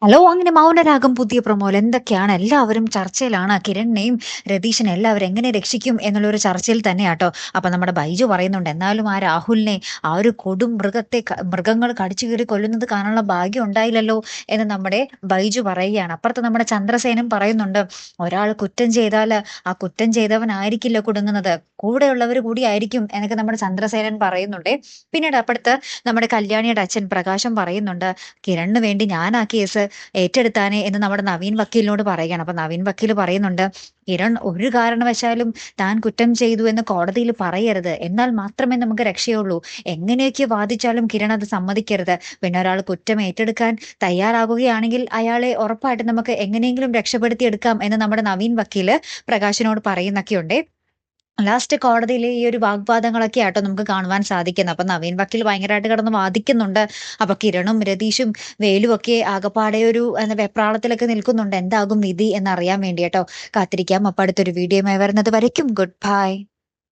Hello! അങ്ങനെ മൗനരാഗം പുതിയ പ്രൊമോയിൽ എന്തൊക്കെയാണ് എല്ലാവരും ചർച്ചയിലാണ്. കിരണിനെയും രതീഷിനെയും എല്ലാവരും എങ്ങനെ രക്ഷിക്കും എന്നുള്ളൊരു ചർച്ചയിൽ തന്നെയാട്ടോ. അപ്പൊ നമ്മുടെ ബൈജു പറയുന്നുണ്ട്, എന്നാലും ആ രാഹുലിനെ ആ ഒരു കൊടും മൃഗങ്ങൾ കടിച്ചു കീറി കൊല്ലുന്നത് കാണാനുള്ള ഭാഗ്യം ഉണ്ടായില്ലല്ലോ എന്ന് നമ്മുടെ ബൈജു പറയുകയാണ്. അപ്പുറത്ത് നമ്മുടെ ചന്ദ്രസേനൻ പറയുന്നുണ്ട്, ഒരാൾ കുറ്റം ചെയ്താൽ ആ കുറ്റം ചെയ്തവനായിരിക്കില്ല കുടുങ്ങുന്നത്, കൂടെയുള്ളവർ കൂടിയായിരിക്കും എന്നൊക്കെ നമ്മുടെ ചന്ദ്രസേനൻ പറയുന്നുണ്ട്. പിന്നീട് അപ്പുറത്ത് നമ്മുടെ കല്യാണിയുടെ അച്ഛൻ പ്രകാശം പറയുന്നുണ്ട്, കിരണിന് വേണ്ടി ഞാൻ ആ കേസ് ഏറ്റെടുത്താനെ എന്ന് നമ്മുടെ നവീൻ വക്കീലിനോട് പറയുകയാണ്. അപ്പൊ നവീൻ വക്കീൽ പറയുന്നുണ്ട്, കിരൺ ഒരു കാരണവശാലും താൻ കുറ്റം ചെയ്തു എന്ന് കോടതിയിൽ പറയരുത്. എന്നാൽ മാത്രമേ നമുക്ക് രക്ഷയുള്ളൂ. എങ്ങനെയൊക്കെ വാദിച്ചാലും കിരൺ അത് സമ്മതിക്കരുത്. പിന്നെ ഒരാൾ കുറ്റം ഏറ്റെടുക്കാൻ തയ്യാറാകുകയാണെങ്കിൽ അയാളെ ഉറപ്പായിട്ടും നമുക്ക് എങ്ങനെയെങ്കിലും രക്ഷപ്പെടുത്തിയെടുക്കാം എന്ന് നമ്മുടെ നവീൻ വക്കീല് പ്രകാശിനോട് പറയുന്നൊക്കെയുണ്ട്. ലാസ്റ്റ് കോടതിയിലെ ഈ ഒരു വാഗ്വാദങ്ങളൊക്കെ ആട്ടോ നമുക്ക് കാണുവാൻ സാധിക്കുന്നത്. അപ്പൊ നവീൻ വക്കീൽ ഭയങ്കരമായിട്ട് കിടന്ന് വാദിക്കുന്നുണ്ട്. അപ്പൊ കിരണും രതീഷും വേലും ഒക്കെ ആകപ്പാടെ ഒരു വെപ്രാളത്തിലൊക്കെ നിൽക്കുന്നുണ്ട്. എന്താകും വിധി എന്നറിയാൻ വേണ്ടി കേട്ടോ. കാത്തിരിക്കാം. അപ്പൊ അടുത്തൊരു വീഡിയോയുമായി വരുന്നത് വരയ്ക്കും ഗുഡ് ബൈ.